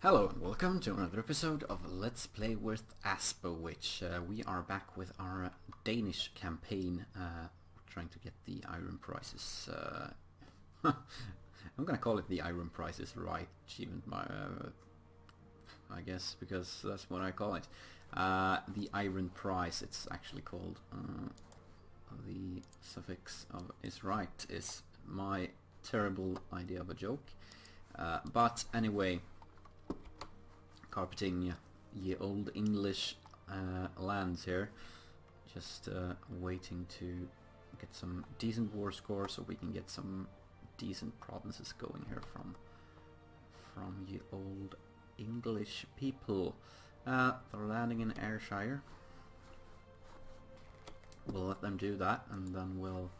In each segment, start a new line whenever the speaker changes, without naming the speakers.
Hello and welcome to another episode of Let's Play with Aspo, which we are back with our Danish campaign, trying to get the Iron Prizes. I'm gonna call it the Iron Prizes right achievement, I guess, because that's what I call it. The Iron Prize, it's actually called. The suffix of is right is my terrible idea of a joke. But anyway, carpeting ye old English lands here, just waiting to get some decent war scores so we can get some decent provinces going here from ye old English people. They're landing in Ayrshire. We'll let them do that, and then we'll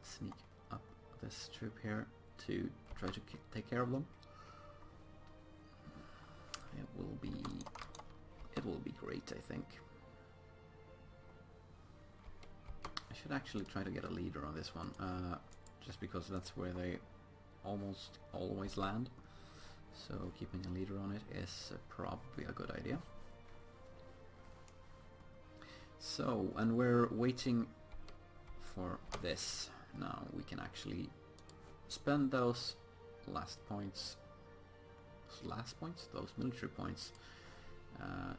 sneak up this troop here to try to take care of them. It will be great, I think. I should actually try to get a leader on this one, just because that's where they almost always land. So keeping a leader on it is probably a good idea. So, and we're waiting for this. Now we can actually spend those those military points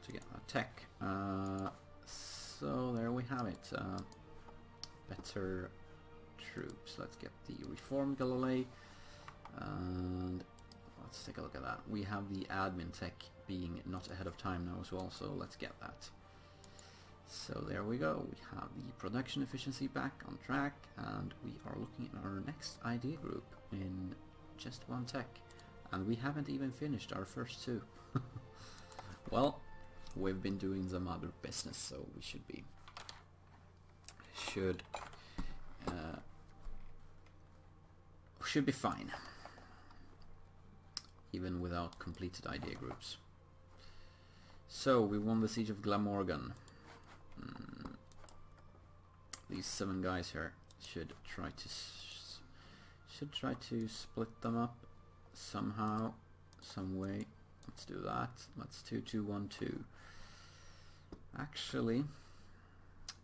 to get a tech. So there we have it. Better troops. Let's get the reformed Galilei, and let's take a look at that. We have the admin tech being not ahead of time now as well, so let's get that. So there we go. We have the production efficiency back on track, and we are looking at our next idea group in just one tech. And we haven't even finished our first two. Well, we've been doing some other business, so we should be fine, even without completed idea groups. So we won the siege of Glamorgan. These 7 guys here should try to split them up somehow, some way. Let's do that. Let's 2-2-1-2. Actually,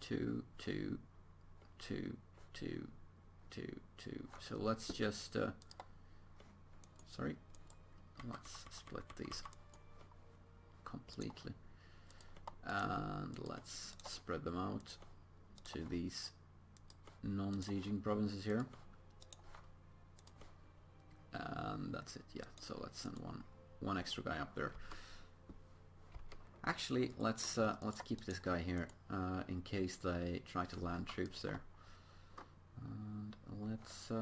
2-2-2-2-2-2. So let's just sorry. Let's split these completely, and let's spread them out to these non-sieging provinces here. And that's it, yeah. So let's send one extra guy up there. Actually, let's keep this guy here in case they try to land troops there. And let's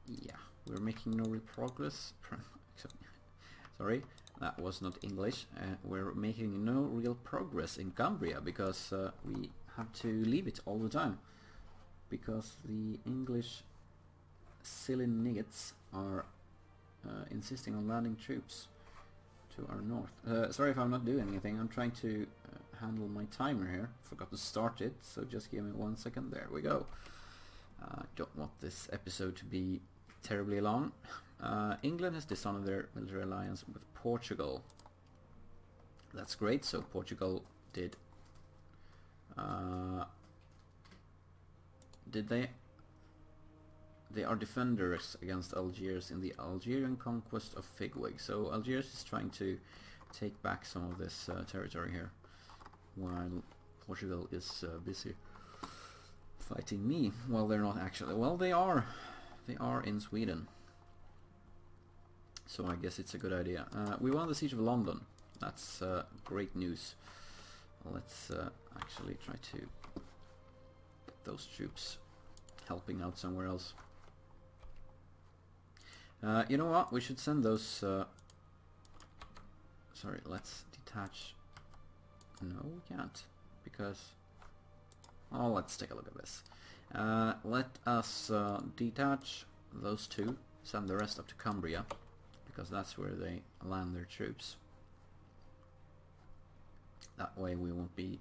yeah, we're making no real progress. Sorry, that was not English. We're making no real progress in Cumbria because we have to leave it all the time because the English silly niggas are insisting on landing troops to our north. Sorry if I'm not doing anything. I'm trying to handle my timer here. Forgot to start it, so just give me 1 second. There we go. Don't want this episode to be terribly long. England has dishonored their military alliance with Portugal. That's great. So Portugal did they are defenders against Algiers in the Algerian conquest of Figwig. So Algiers is trying to take back some of this territory here, while Portugal is busy fighting me. Well, they're not actually. Well, they are in Sweden. So I guess it's a good idea. We won the siege of London. That's great news. Let's actually try to get those troops helping out somewhere else. You know what? We should send those. Sorry, let's detach. No, we can't because. Oh, let's take a look at this. Let us detach those 2. Send the rest up to Cumbria because that's where they land their troops. That way we won't be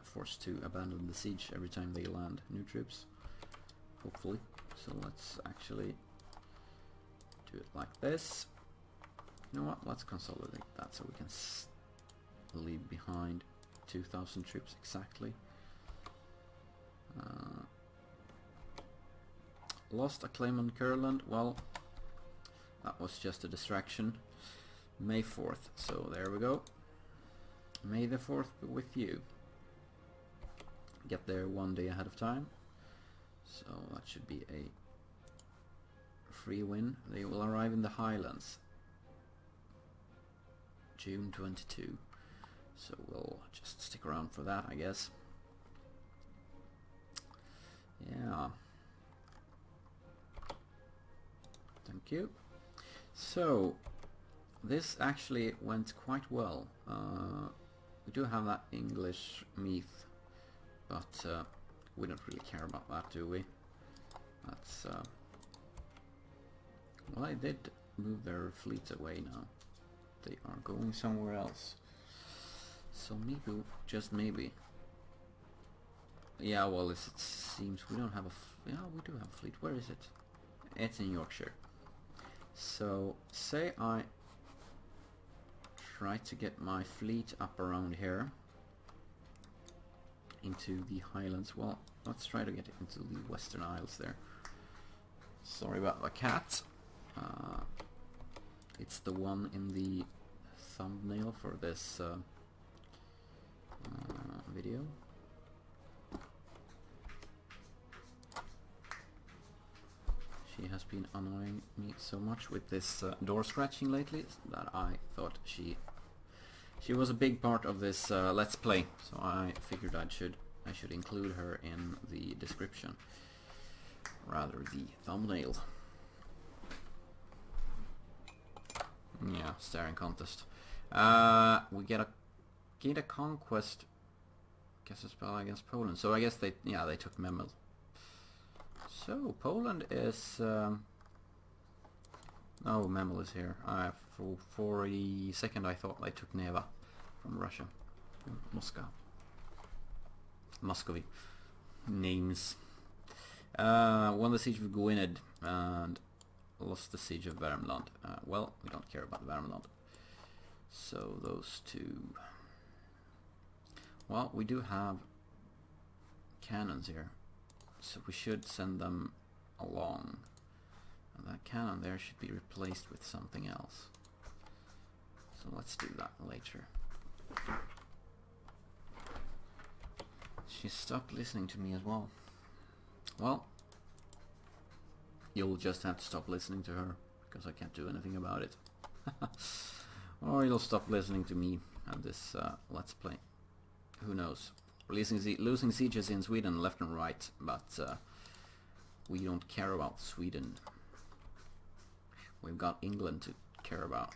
forced to abandon the siege every time they land new troops. Hopefully. So let's actually do it like this. You know what? Let's consolidate that so we can leave behind 2,000 troops exactly. Lost a claim on Kurland. Well, that was just a distraction. May 4th. So there we go. May the 4th be with you. Get there one day ahead of time. So that should be a free win. They will arrive in the Highlands June 22. So we'll just stick around for that, I guess. Yeah. Thank you. So this actually went quite well. We do have that English Meath, but we don't really care about that, do we? That's well, I did move their fleet away now. They are going somewhere else. So maybe, just maybe. Yeah, well, it seems we don't have a... yeah, we do have a fleet. Where is it? It's in Yorkshire. So, say I try to get my fleet up around here into the Highlands. Well, let's try to get it into the Western Isles there. Sorry about the cat. It's the one in the thumbnail for this video. She has been annoying me so much with this door scratching lately that I thought she was a big part of this Let's Play, so I figured I should include her in the description, rather the thumbnail. Yeah, staring contest. We get a conquest. Guess a spell against Poland. So I guess they took Memel. So Poland is oh, Memel is here. For a second I thought they took Neva from Russia. Moscow. Muscovy. Names. Won the siege of Gwynedd and lost the siege of Värmland. Well, we don't care about Värmland. So those two. Well, we do have cannons here, so we should send them along. And that cannon there should be replaced with something else. So let's do that later. She stopped listening to me as well. Well, you'll just have to stop listening to her, because I can't do anything about it. Or you'll stop listening to me and this Let's Play. Who knows? Losing sieges in Sweden left and right, but we don't care about Sweden. We've got England to care about.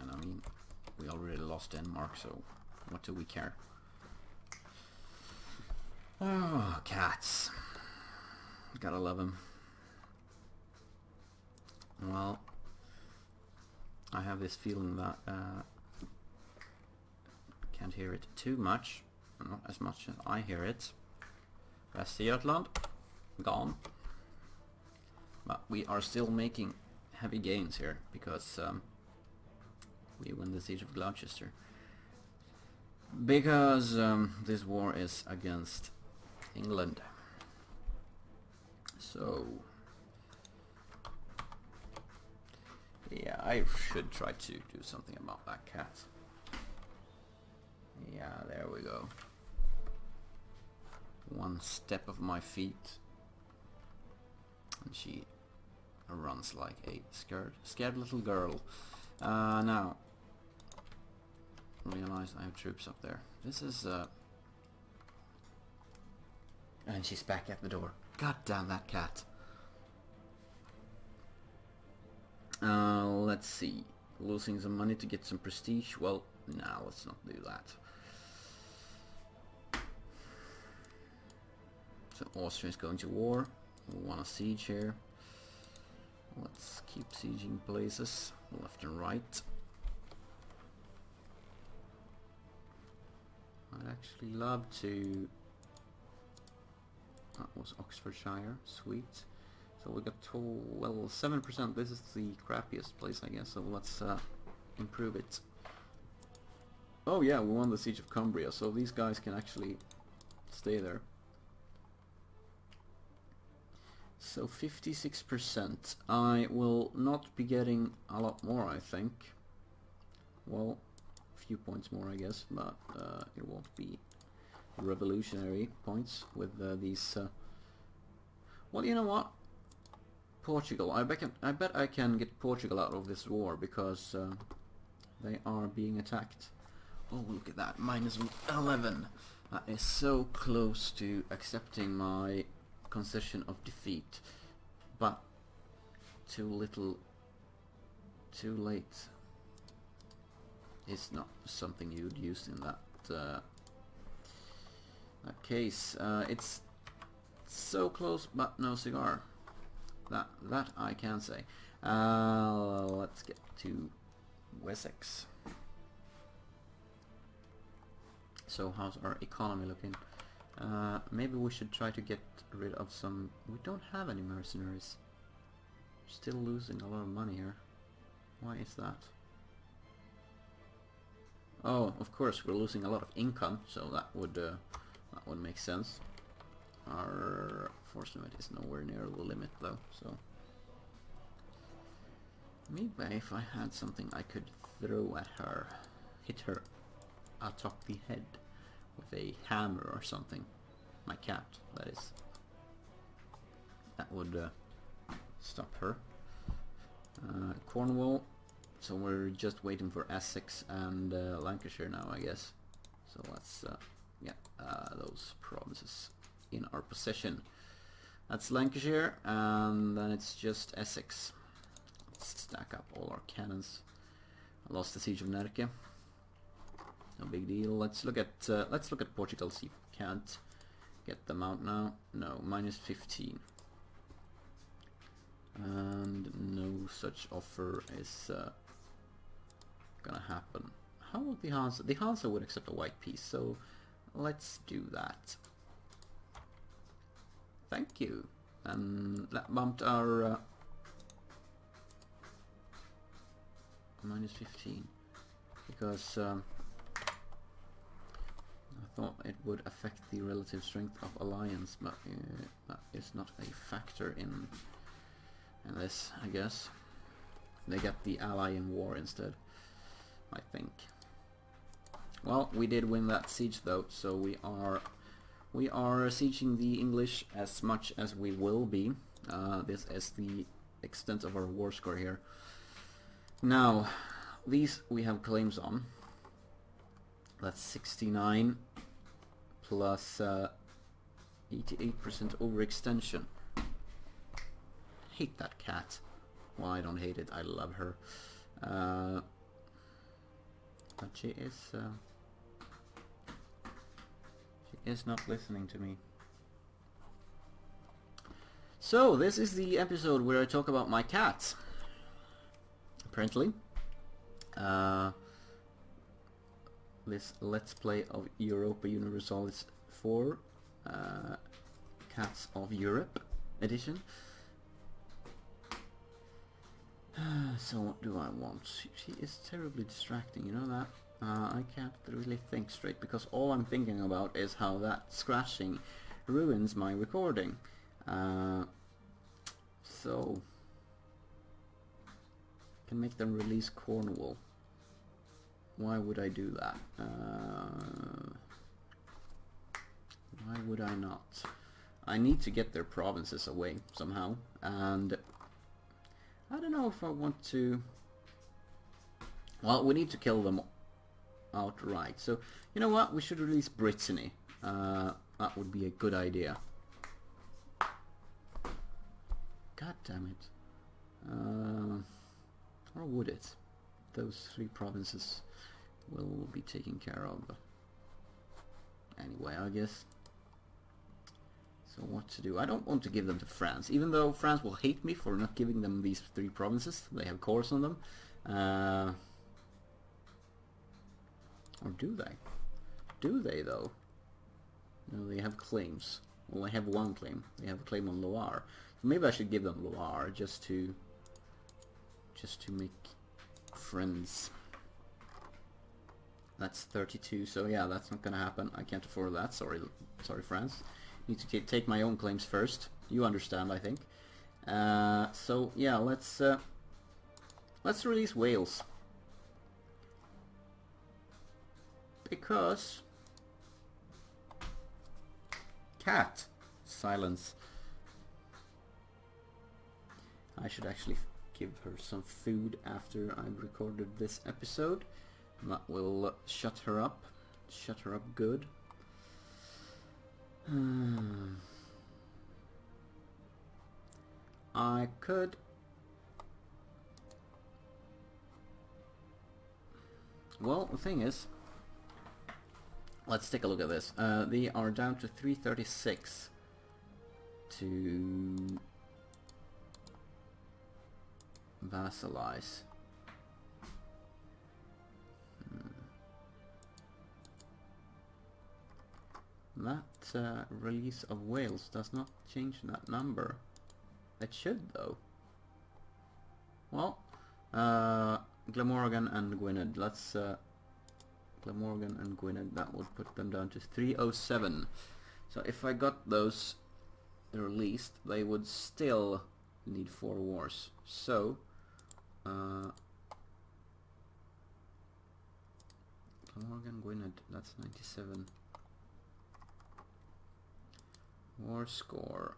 And I mean, we already lost Denmark, so what do we care? Oh, cats. Gotta love them. Well, I have this feeling that can't hear it too much, not as much as I hear it. Västergötland, gone. But we are still making heavy gains here, because we win the siege of Gloucester. Because this war is against England. So yeah, I should try to do something about that cat. Yeah, there we go. One step of my feet and she runs like a scared little girl. Now realize I have troops up there. This is and she's back at the door. God damn that cat. Let's see. Losing some money to get some prestige. Well, no, let's not do that. So Austria is going to war. We want a siege here. Let's keep sieging places left and right. I'd actually love to... That was Oxfordshire. Sweet. So we got well 7%. This is the crappiest place, I guess. So let's improve it. Oh yeah, we won the Siege of Cumbria, so these guys can actually stay there. So 56%. I will not be getting a lot more, I think. Well, a few points more, I guess, but it won't be revolutionary points with these. Well, you know what? Portugal. I bet I can get Portugal out of this war because they are being attacked. Oh, look at that, minus 11. That is so close to accepting my concession of defeat, but too little, too late. It's not something you'd use in that case. It's so close, but no cigar. That I can say. Let's get to Wessex. So how's our economy looking? Maybe we should try to get rid of some... We don't have any mercenaries. Still losing a lot of money here. Why is that? Oh, of course, we're losing a lot of income, so that would make sense. Our force limit is nowhere near the limit though, so... Maybe if I had something I could throw at her, hit her atop the head with a hammer or something. My cat, that is. That would stop her. Cornwall, so we're just waiting for Essex and Lancashire now, I guess. So let's get those provinces in our possession. That's Lancashire, and then it's just Essex. Let's stack up all our cannons. I lost the Siege of Nerke. No big deal. Let's look at Portugal. See if we can't get them out now. No, minus 15. And no such offer is gonna happen. How would the Hansa? The Hansa would accept a white piece, so let's do that. Thank you. And that bumped our minus 15 because I thought it would affect the relative strength of alliance, but that is not a factor in this, I guess. They get the ally in war instead, I think. Well, we did win that siege though, so we are sieging the English as much as we will be. This is the extent of our war score here. Now, these we have claims on. That's 69 plus 88% overextension. Hate that cat. Well, I don't hate it. I love her. But she is not listening to me. So, this is the episode where I talk about my cats. Apparently. This Let's Play of Europa Universalis IV, Cats of Europe edition. So what do I want? She is terribly distracting, you know that? I can't really think straight because all I'm thinking about is how that scratching ruins my recording. So I can make them release Cornwall. Why would I do that? Why would I not? I need to get their provinces away somehow, and I don't know if I want to... Well, we need to kill them outright. So, you know what? We should release Brittany. That would be a good idea. God damn it. Or would it? Those 3 provinces will be taken care of. Anyway, I guess. So what to do? I don't want to give them to France, even though France will hate me for not giving them these 3 provinces. They have cores on them. Or do they? Do they though? No, they have claims. Well, they have one claim. They have a claim on Loire. Maybe I should give them Loire just to make friends. That's 32, so yeah, that's not gonna happen. I can't afford that. Sorry, France. Need to take my own claims first. You understand, I think. So yeah, let's release Wales, because cat silence. I should actually give her some food after I've recorded this episode. That will shut her up good. I could... Well, the thing is, let's take a look at this. They are down to 336 to vassalize. That release of Wales does not change that number. It should, though. Well, Glamorgan and Gwynedd. Let's Glamorgan and Gwynedd. That would put them down to 307. So if I got those released, they would still need 4 wars. So Glamorgan, Gwynedd. That's 97. War score.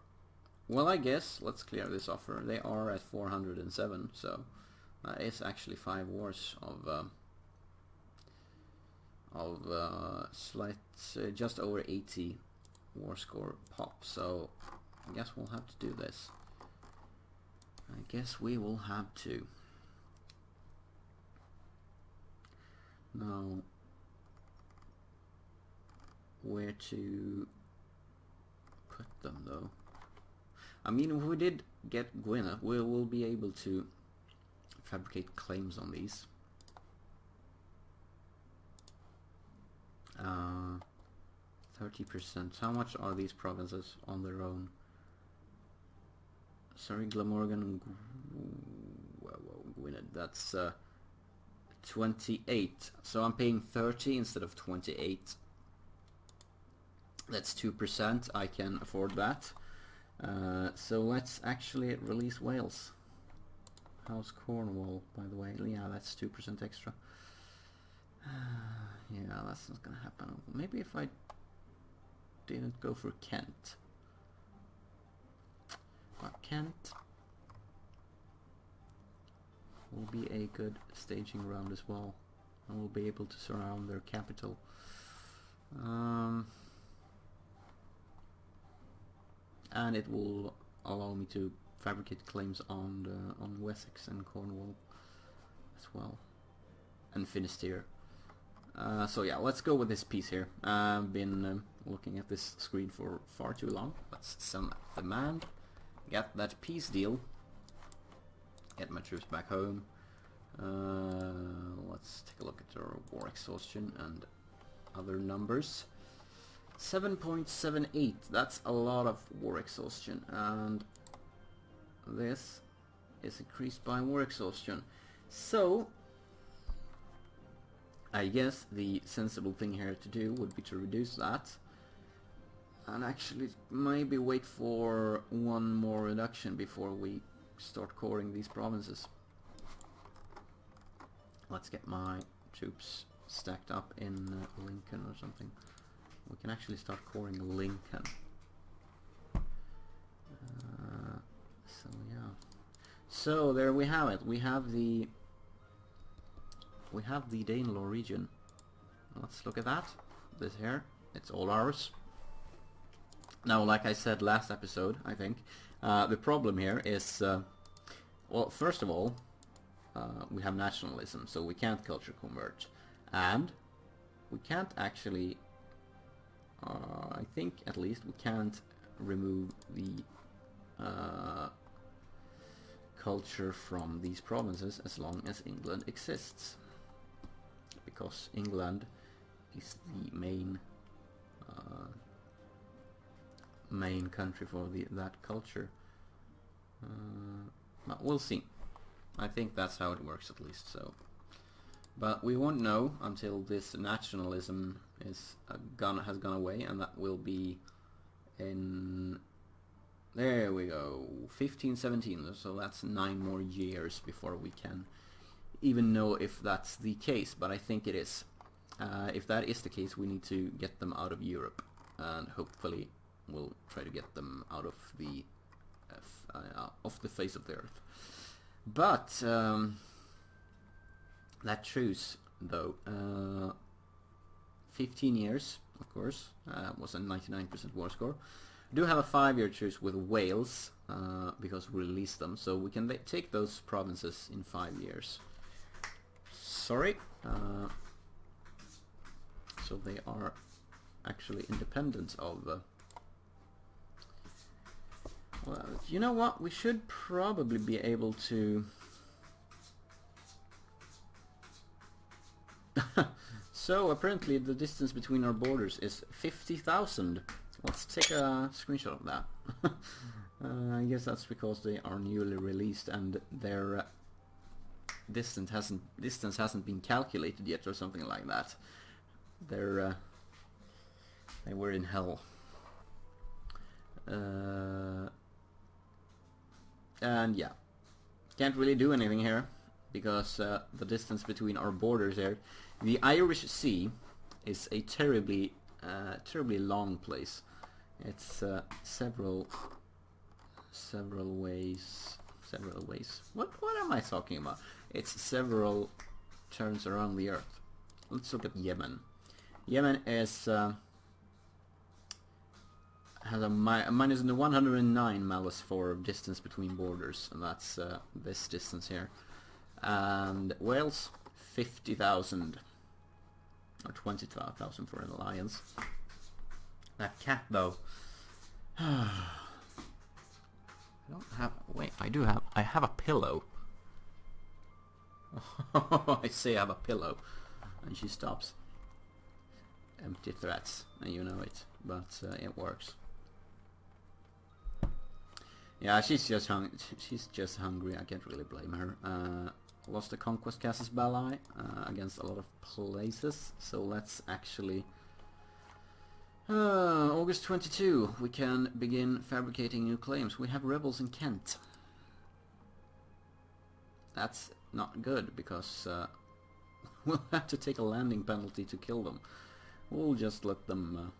Well, I guess let's clear this offer. They are at 407, so that is actually 5 wars of slight, just over 80 war score pop. So I guess we'll have to do this. I guess we will have to. Now, where to put them though? I mean, if we did get Gwynedd, we will be able to fabricate claims on these. 30%. How much are these provinces on their own? Sorry, Glamorgan and Gwynedd. That's 28. So I'm paying 30 instead of 28. That's 2%. I can afford that. So let's actually release Wales. How's Cornwall, by the way? Yeah, that's 2% extra. Yeah, that's not gonna happen. Maybe if I didn't go for Kent. But Kent will be a good staging ground as well. And we'll be able to surround their capital. And it will allow me to fabricate claims on Wessex and Cornwall as well, and Finisterre. So yeah, let's go with this piece here. I've been looking at this screen for far too long. Let's send that demand, get that peace deal, get my troops back home. Let's take a look at our war exhaustion and other numbers. 7.78, that's a lot of war exhaustion, and this is increased by war exhaustion. So I guess the sensible thing here to do would be to reduce that and actually maybe wait for one more reduction before we start coring these provinces. Let's get my troops stacked up in Lincoln or something. We can actually start coring Lincoln. So yeah. So there we have it. We have the Danelaw region. Let's look at that. This here, it's all ours. Now, like I said last episode, I think the problem here is, well, first of all, we have nationalism, so we can't culture convert, and we can't actually. I think at least we can't remove the culture from these provinces as long as England exists, because England is the main country for that culture. But we'll see. I think that's how it works at least. So, but we won't know until this nationalism has gone away, and that will be in, there we go, 1517. So that's 9 more years before we can even know if that's the case. But I think it is. If that is the case, we need to get them out of Europe, and hopefully we'll try to get them out of the face of the earth. But that truce, though, 15 years, of course, was a 99% war score. We do have a 5-year truce with Wales, because we released them, so we can take those provinces in 5 years. Sorry. So they are actually independent of... well, you know what? We should probably be able to... So apparently the distance between our borders is 50,000. Let's take a screenshot of that. I guess that's because they are newly released and their distance hasn't been calculated yet, or something like that. They were in hell. And yeah, can't really do anything here because the distance between our borders here, the Irish Sea, is a terribly long place. It's several ways. What am I talking about? It's several turns around the earth. Let's look at Yemen. Yemen is has a minus 109 malus for distance between borders, and that's this distance here. And Wales, 50,000 or 20,000 for an alliance. That cat, though. I don't have. Wait, I do have. I have a pillow. I say I have a pillow, and she stops. Empty threats, and you know it, but it works. Yeah, she's just hungry. I can't really blame her. Lost the Conquest Casus Belli against a lot of places, so let's actually... August 22, we can begin fabricating new claims. We have rebels in Kent. That's not good, because we'll have to take a landing penalty to kill them. We'll just let them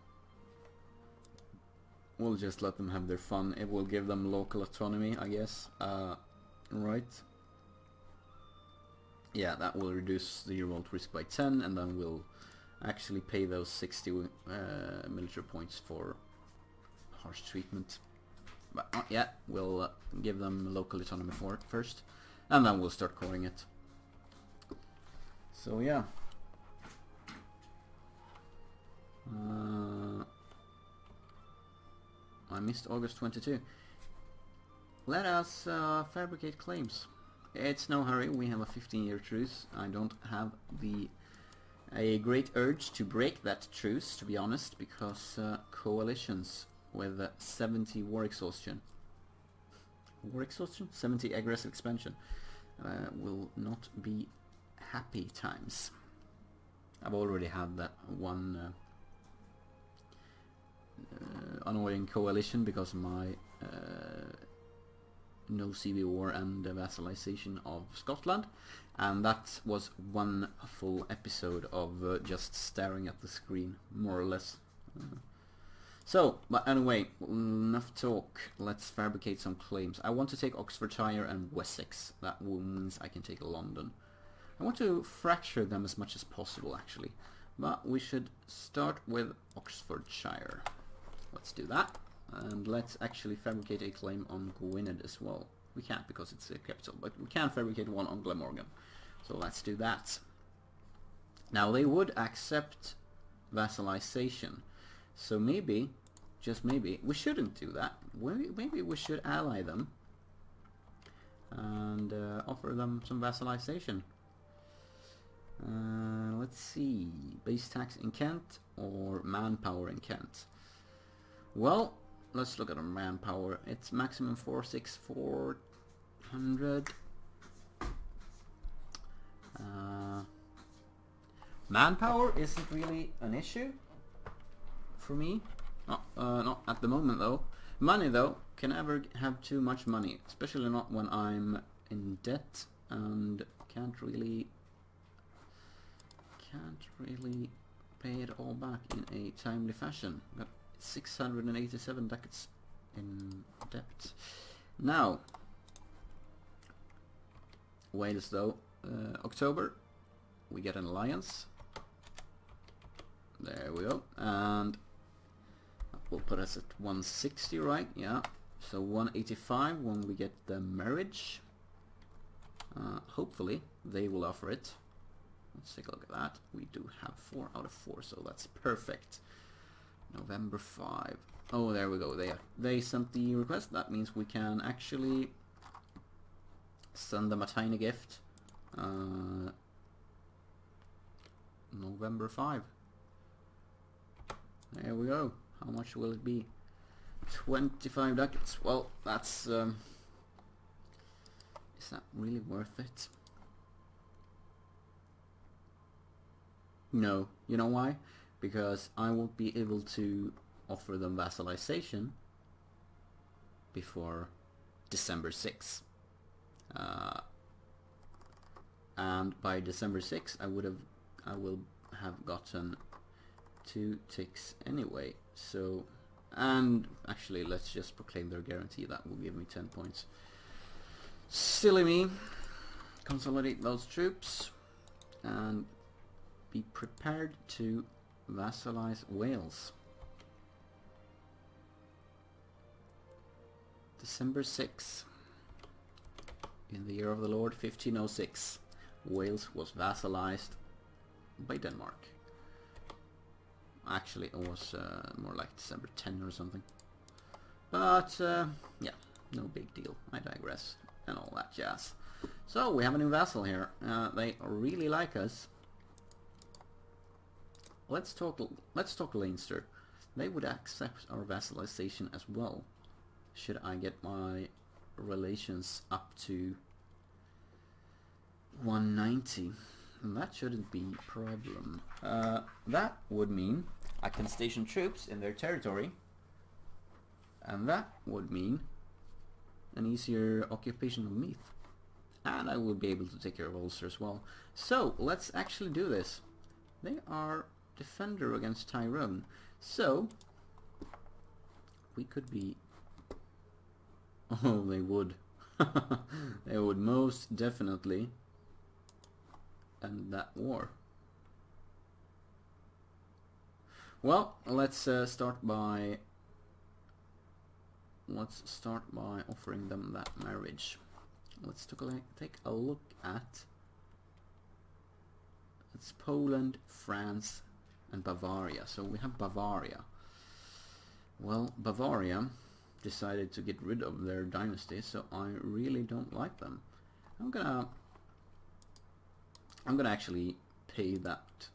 have their fun. It will give them local autonomy, I guess. Right. Yeah, that will reduce the revolt risk by 10, and then we'll actually pay those 60 military points for harsh treatment. But not yet. We'll give them local autonomy first, and then we'll start calling it. So yeah. I missed August 22. Let us fabricate claims. It's no hurry. We have a 15-year truce. I don't have a great urge to break that truce, to be honest, because coalitions with 70 war exhaustion, 70 aggressive expansion, will not be happy times. I've already had that one annoying coalition because of my no civil war and vassalization of Scotland, and that was one full episode of just staring at the screen, more or less. So, but anyway, enough talk. Let's fabricate some claims. I want to take Oxfordshire and Wessex. That means I can take London. I want to fracture them as much as possible, actually, but we should start with Oxfordshire. Let's do that, and let's actually fabricate a claim on Gwynedd as well. We can't because it's a capital, but we can fabricate one on Glamorgan. So let's do that. Now they would accept vassalization, so maybe, just maybe, we shouldn't do that. Maybe we should ally them and offer them some vassalization. Let's see, base tax in Kent or manpower in Kent. Well, let's look at our manpower. It's maximum 4,400. Manpower isn't really an issue for me. Not at the moment though. Money though, can never have too much money, especially not when I'm in debt and can't really pay it all back in a timely fashion. Got 687 ducats in debt. Now, Wales though, October, we get an alliance. There we go, and that will put us at 160, right? Yeah, so 185 when we get the marriage. Hopefully they will offer it. Let's take a look at that. We do have 4 out of 4, so that's perfect. November 5. Oh, there we go. They sent the request. That means we can actually send them a tiny gift. November 5. There we go. How much will it be? 25 ducats. Well, that's... is that really worth it? No. You know why? Because I won't be able to offer them vassalization before December 6th. And by December 6th I will have gotten 2 ticks anyway. So, and actually let's just proclaim their guarantee. That will give me 10 points. Silly me. Consolidate those troops and be prepared to vassalize Wales. December 6th, in the year of the Lord 1506, Wales was vassalized by Denmark. Actually, it was more like December 10 or something. But yeah, no big deal. I digress and all that jazz. So we have a new vassal here. They really like us. Let's talk Leinster. They would accept our vassalization as well, should I get my relations up to 190. And that shouldn't be a problem. That would mean I can station troops in their territory, and that would mean an easier occupation of Meath. And I will be able to take care of Ulster as well. So let's actually do this. They are defender against Tyrone, so we could be... Oh, they would. They would most definitely end that war. Well, let's start by offering them that marriage. Let's take a look at... It's Poland, France, and Bavaria. So we have Bavaria. Well, Bavaria decided to get rid of their dynasty, so I really don't like them. I'm gonna actually pay that.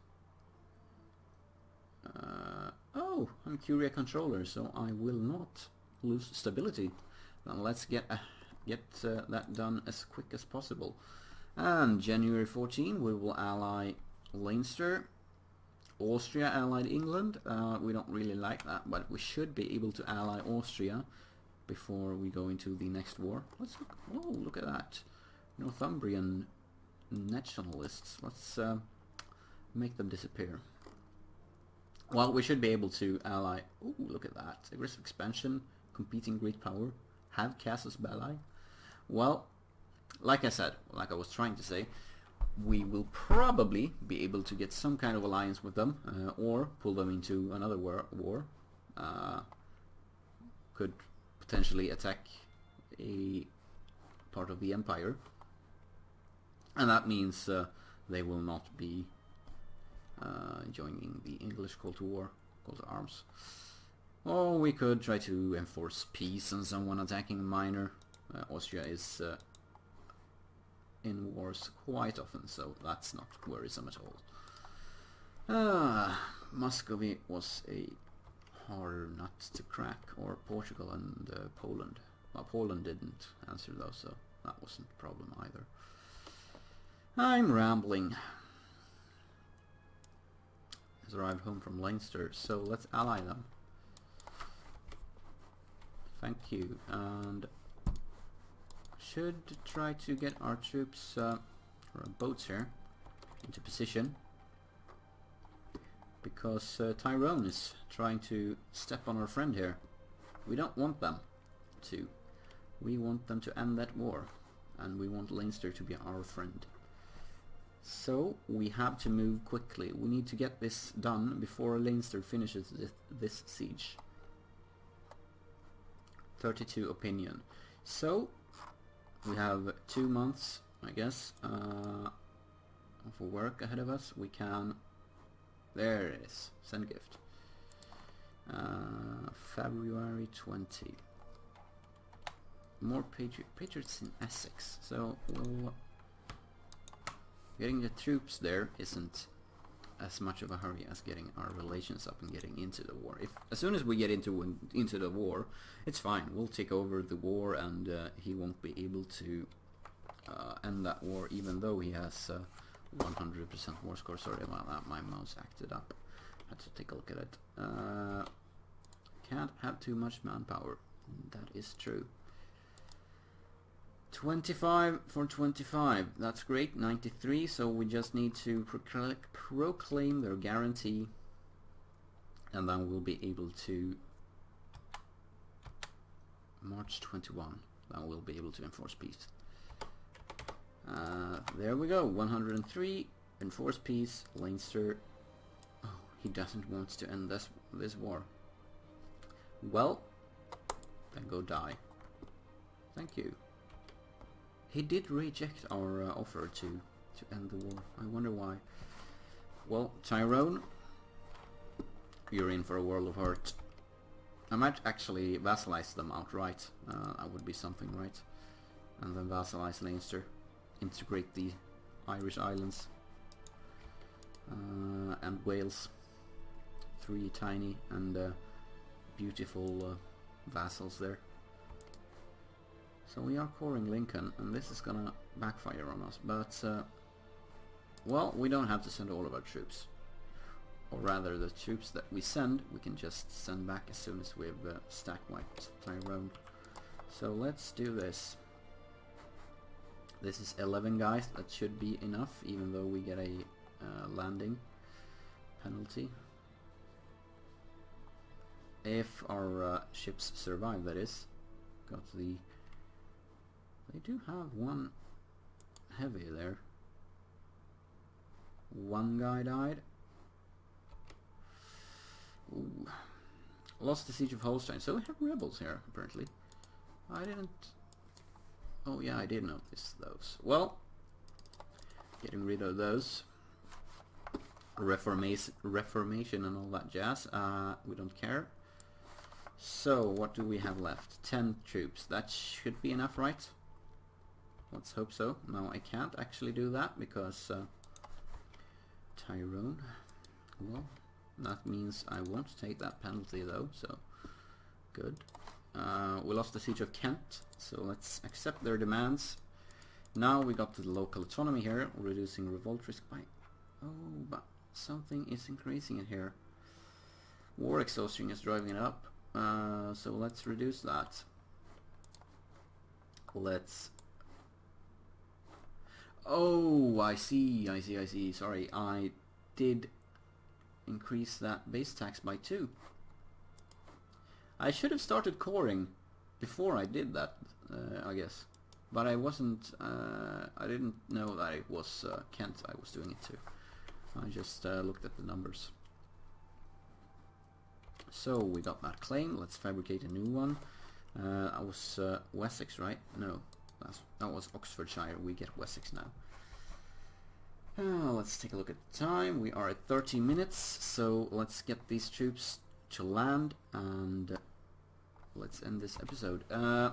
Oh, I'm Curia controller, so I will not lose stability. Then let's get that done as quick as possible. And January 14, we will ally Leinster. Austria allied England. We don't really like that, but we should be able to ally Austria before we go into the next war. Let's look. Oh, look at that! Northumbrian nationalists. Let's make them disappear. Well, we should be able to ally... Ooh, look at that. Aggressive expansion, competing great power, have casus belli. Well, like I said, like I was trying to say, we will probably be able to get some kind of alliance with them, or pull them into another war. Could potentially attack a part of the empire. And that means they will not be joining the English call to war, call to arms. Or we could try to enforce peace on someone attacking a minor. Austria is in wars quite often, so that's not worrisome at all. Muscovy was a harder nuts to crack, or Portugal and Poland. Well, Poland didn't answer though, so that wasn't a problem either. I'm rambling. Has arrived home from Leinster, so let's ally them. Thank you, and should try to get our troops, or boats here, into position, because Tyrone is trying to step on our friend here. We don't want them to. We want them to end that war, and we want Leinster to be our friend. So we have to move quickly. We need to get this done before Leinster finishes this siege. 32 opinion. So we have 2 months, I guess, of work ahead of us. We can... There it is. Send gift. February 20. More patriots in Essex. So we'll... Getting the troops there isn't as much of a hurry as getting our relations up and getting into the war. As soon as we get into the war, it's fine. We'll take over the war, and he won't be able to end that war, even though he has 100% war score. Sorry about that, my mouse acted up. Had to take a look at it. Can't have too much manpower. That is true. 25 for 25, that's great. 93, so we just need to proclaim their guarantee, and then we'll be able to March 21, then we'll be able to enforce peace. There we go, 103, enforce peace. Leinster, oh, he doesn't want to end this war. Well, then go die. Thank you. He did reject our offer to end the war. I wonder why. Well, Tyrone, you're in for a world of hurt. I might actually vassalize them outright. That would be something, right? And then vassalize Leinster. Integrate the Irish Islands. And Wales. 3 tiny and beautiful vassals there. So we are coring Lincoln, and this is gonna backfire on us, but well, we don't have to send all of our troops. Or rather, the troops that we send, we can just send back as soon as we've stack wiped Tyrone. So let's do this. This is 11 guys, that should be enough, even though we get a landing penalty. If our ships survive, that is. Got the... They do have one heavy there. One guy died. Ooh. Lost the siege of Holstein. So we have rebels here, apparently. I didn't... Oh yeah, I did notice those. Well, getting rid of those. Reformation and all that jazz. We don't care. So, what do we have left? 10 troops. That should be enough, right? Let's hope so. No, I can't actually do that because Tyrone. Well, that means I won't take that penalty though, so good. We lost the siege of Kent, so let's accept their demands. Now we got the local autonomy here, reducing revolt risk by... Oh, but something is increasing it here. War exhaustion is driving it up, so let's reduce that. Let's... Oh, I see. Sorry, I did increase that base tax by 2. I should have started coring before I did that, I guess. But I wasn't, I didn't know that it was Kent I was doing it to. I just looked at the numbers. So we got that claim, let's fabricate a new one. I was Wessex, right? No, that was Oxfordshire, we get Wessex now. Let's take a look at the time, we are at 30 minutes, so let's get these troops to land and let's end this episode. I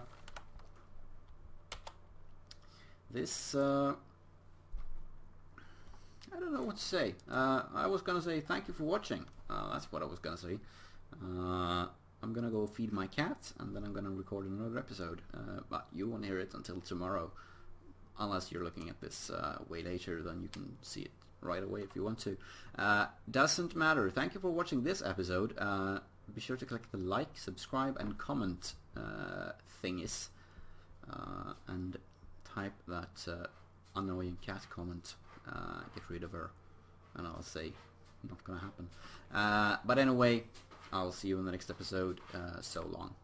don't know what to say. I was gonna say thank you for watching. That's what I was gonna say. I'm gonna go feed my cat, and then I'm gonna record another episode. But you won't hear it until tomorrow, unless you're looking at this way later. Then you can see it right away if you want to. Doesn't matter. Thank you for watching this episode. Be sure to click the like, subscribe, and comment thingies, and type that annoying cat comment. Get rid of her, and I'll say not gonna happen. But anyway, I'll see you in the next episode. So long.